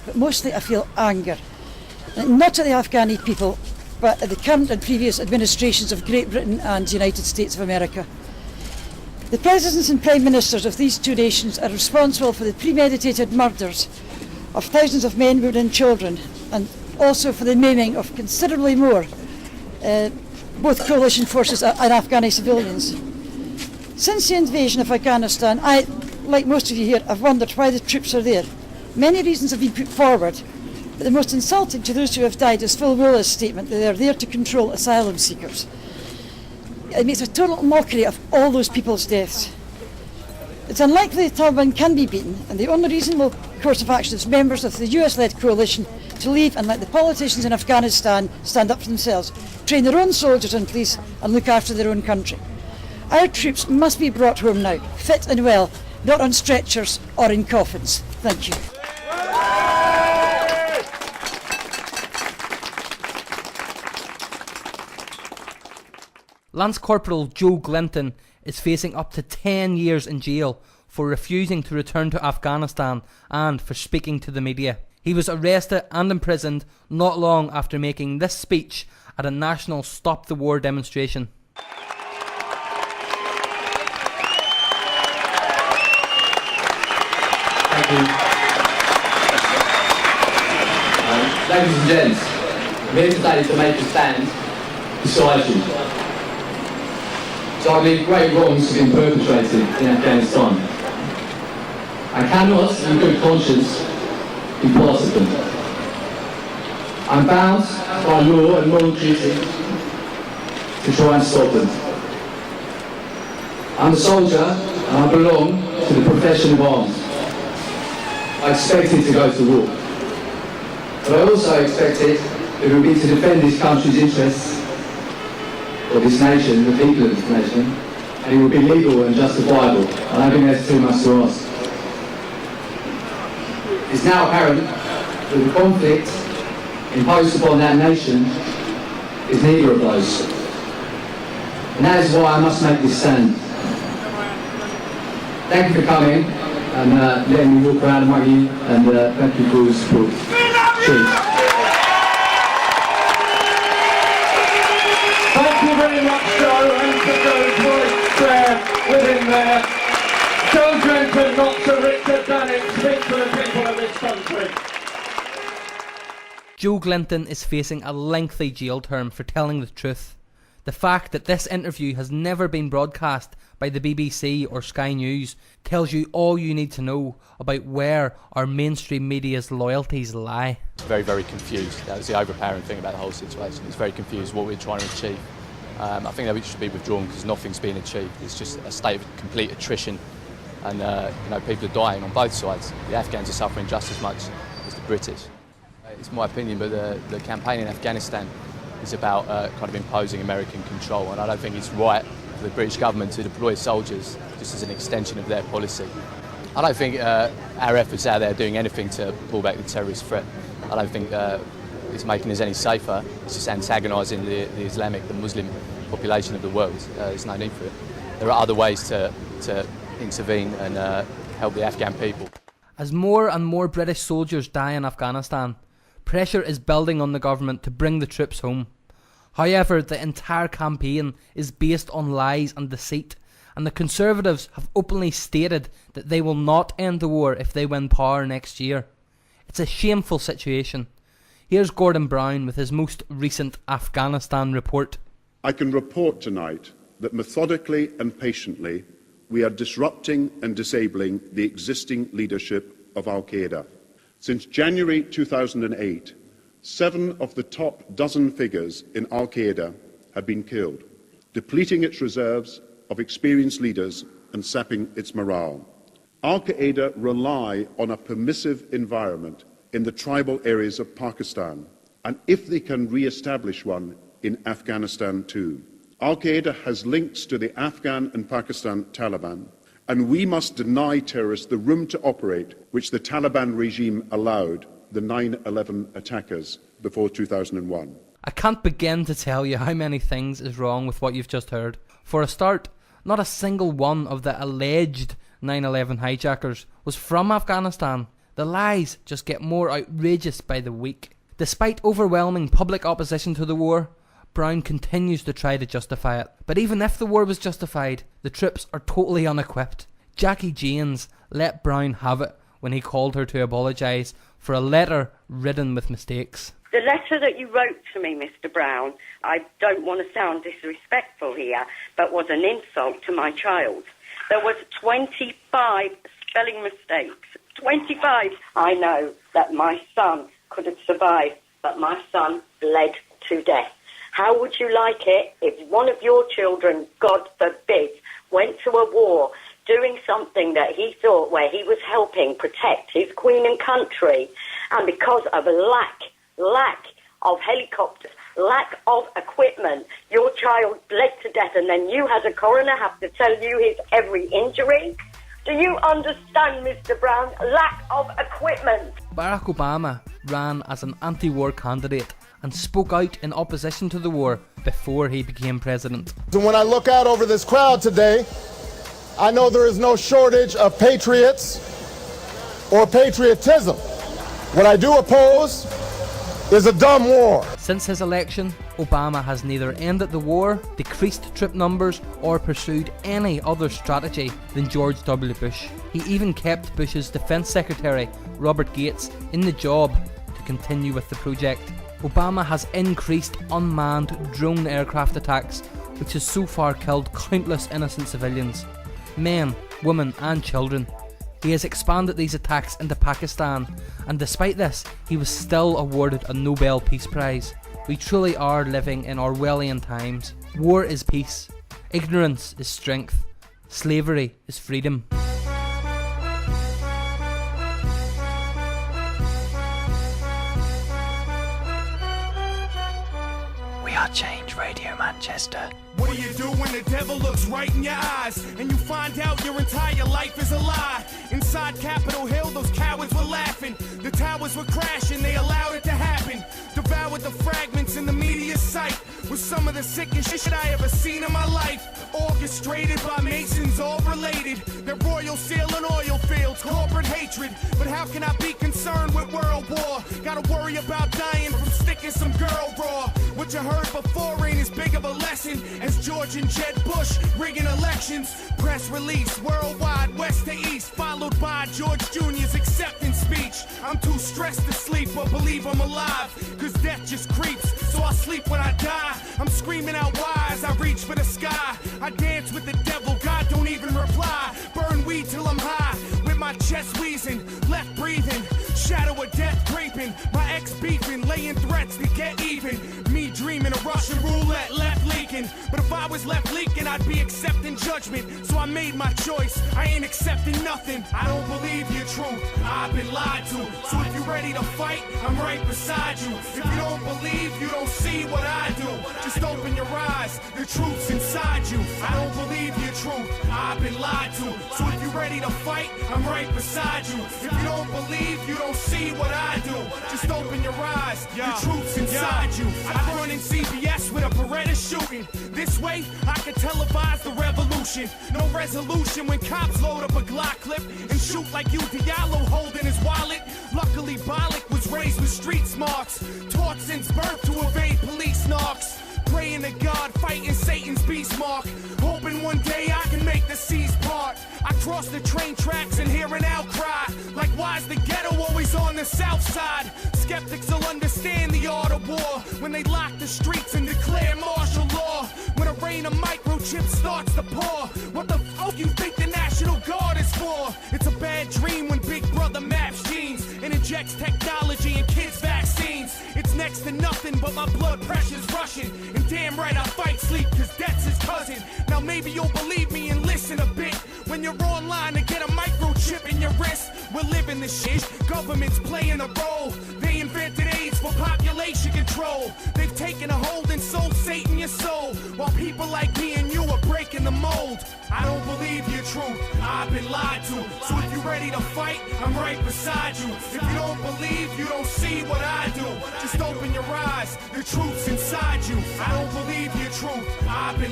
but mostly I feel anger. Not at the Afghani people, but at the current and previous administrations of Great Britain and the United States of America. The presidents and prime ministers of these two nations are responsible for the premeditated murders of thousands of men, women and children, and also for the maiming of considerably more, both coalition forces and Afghani civilians. Since the invasion of Afghanistan, I, like most of you here, have wondered why the troops are there. Many reasons have been put forward, but the most insulting to those who have died is Phil Woolley's statement that they are there to control asylum seekers. It makes a total mockery of all those people's deaths. It's unlikely the Taliban can be beaten, and the only reasonable course of action is members of the US-led coalition to leave and let the politicians in Afghanistan stand up for themselves, train their own soldiers and police, and look after their own country. Our troops must be brought home now, fit and well, not on stretchers or in coffins. Thank you. Lance Corporal Joe Glenton is facing up to 10 years in jail for refusing to return to Afghanistan and for speaking to the media. He was arrested and imprisoned not long after making this speech at a national Stop the War demonstration. Thank you. Ladies and gents, I'm here today to make a stand beside you. So I believe great wrongs have been perpetrated in Afghanistan. I cannot, in good conscience, be part of them. I'm bound by law and moral duty to try and stop them. I'm a soldier and I belong to the profession of arms. I expected to go to war. But I also expected that it would be to defend this country's interests, or this nation, the people of this nation, and it would be legal and justifiable. I don't think that's too much to ask. It's now apparent that the conflict imposed upon that nation is neither of those. And that is why I must make this stand. Thank you for coming and letting me walk around among you, and thank you for your support. Cheers. Thank you very much, Joe, and for Joe's voice there, within there. Joe Glenton, not Sir Richard Danning, speak for the people of this country. Joe Glenton is facing a lengthy jail term for telling the truth. The fact that this interview has never been broadcast by the BBC or Sky News tells you all you need to know about where our mainstream media's loyalties lie. Very, very confused. That was the overpowering thing about the whole situation. It's very confused what we're trying to achieve. I think that we should be withdrawn because nothing's been achieved. It's just a state of complete attrition, and people are dying on both sides. The Afghans are suffering just as much as the British. It's my opinion, but the campaign in Afghanistan is about kind of imposing American control, and I don't think it's right for the British government to deploy soldiers just as an extension of their policy. I don't think our efforts out there are doing anything to pull back the terrorist threat. I don't think it's making us any safer. It's just antagonising the Islamic, the Muslim population of the world. There's no need for it. There are other ways to intervene and help the Afghan people. As more and more British soldiers die in Afghanistan, pressure is building on the government to bring the troops home. However, the entire campaign is based on lies and deceit, and the Conservatives have openly stated that they will not end the war if they win power next year. It's a shameful situation. Here's Gordon Brown with his most recent Afghanistan report. I can report tonight that methodically and patiently we are disrupting and disabling the existing leadership of Al-Qaeda. Since January 2008, 7 of the top dozen figures in Al-Qaeda have been killed, depleting its reserves of experienced leaders and sapping its morale. Al-Qaeda rely on a permissive environment in the tribal areas of Pakistan, and if they can re-establish one in Afghanistan too. Al-Qaeda has links to the Afghan and Pakistan Taliban, and we must deny terrorists the room to operate which the Taliban regime allowed the 9/11 attackers before 2001. I can't begin to tell you how many things is wrong with what you've just heard. For a start, not a single one of the alleged 9/11 hijackers was from Afghanistan. The lies just get more outrageous by the week. Despite overwhelming public opposition to the war, Brown continues to try to justify it. But even if the war was justified, the troops are totally unequipped. Jackie Janes let Brown have it when he called her to apologise for a letter ridden with mistakes. The letter that you wrote to me, Mr. Brown, I don't want to sound disrespectful here, but was an insult to my child. There was 25 spelling mistakes. 25. I know that my son could have survived, but my son bled to death. How would you like it if one of your children, God forbid, went to a war doing something that he thought where he was helping protect his queen and country, and because of lack of helicopters, lack of equipment, your child bled to death, and then you as a coroner have to tell you his every injury? Do you understand, Mr. Brown? Lack of equipment. Barack Obama ran as an anti-war candidate and spoke out in opposition to the war before he became president. And when I look out over this crowd today, I know there is no shortage of patriots or patriotism. What I do oppose is a dumb war. Since his election, Obama has neither ended the war, decreased troop numbers, or pursued any other strategy than George W. Bush. He even kept Bush's Defence Secretary, Robert Gates, in the job to continue with the project. Obama has increased unmanned drone aircraft attacks, which has so far killed countless innocent civilians, men, women and children. He has expanded these attacks into Pakistan, and despite this, he was still awarded a Nobel Peace Prize. We truly are living in Orwellian times. War is peace, ignorance is strength, slavery is freedom. We are Change Radio Manchester. What do you do when the devil looks right in your eyes and you find out your entire life is a lie? Inside Capitol Hill, those cowards were laughing. The towers were crashing, they allowed it to happen. Devoured the fragments in the media's sight with some of the sickest shit I ever seen in my life. Orchestrated by Masons, all related. Their royal seal and oil fields, corporate hatred. But how can I be concerned with world war? Gotta worry about dying from sticking some girl raw. What you heard before ain't as big of a lesson as George and Jeb Bush rigging elections. Press release worldwide, west to east, followed by George Jr.'s acceptance speech. I'm too stressed to sleep, but believe I'm alive, cause death just creeps, so I sleep when I die. I'm screaming out why as I reach for the sky. I dance with the devil, God don't even reply. Burn weed till I'm high, with my chest wheezing, left breathing, shadow of death creeping, my ex beefing, laying threats to get even. Me dreaming of Russian roulette, left leaking. But if I was left leaking, I'd be accepting judgment. So I made my choice, I ain't accepting nothing. I don't believe your truth, I've been lied to. So if you're ready to fight, I'm right beside you. If you don't believe, you don't see what I do. Just open your eyes, the truth's inside you. I don't believe your truth, I've been lied to. So if you're ready to fight, I'm right beside you. If you don't believe, you don't see what I do. Just open your eyes, the truth's inside you. I run in CBS with a Beretta shooting. This way, I can televise the revolution. No resolution when cops load up a Glock clip and shoot like you Diallo holding his wallet. Luckily, Bollock was raised with street smarts, taught since birth to evade police knocks. Praying to God, fighting Satan's beast mark, hoping one day I can make the seas part. I cross the train tracks and hear an outcry, like why's the ghetto always on the south side? Skeptics will understand the art of war when they lock the streets and declare martial law. When a rain of microchips starts to pour, what the fuck you think the National Guard is for? It's a bad dream when Big Brother maps genes and injects technology in kids' vaccines. It's next to nothing but my blood pressure's rushing, and damn right I fight sleep cause death's his cousin. Now maybe you'll believe me and listen a bit when you're online to get a microchip in your wrist. We're living this shit, government's playing a role. They invented AIDS for population control. They've taken a hold and sold Satan your soul, while people like me and you are breaking the mold. I don't believe your truth, I've been lied to. So if you're ready to fight, I'm right beside you. If you don't believe, you don't see what I do. Just open your eyes, the truth's inside you. I don't believe your truth, I've been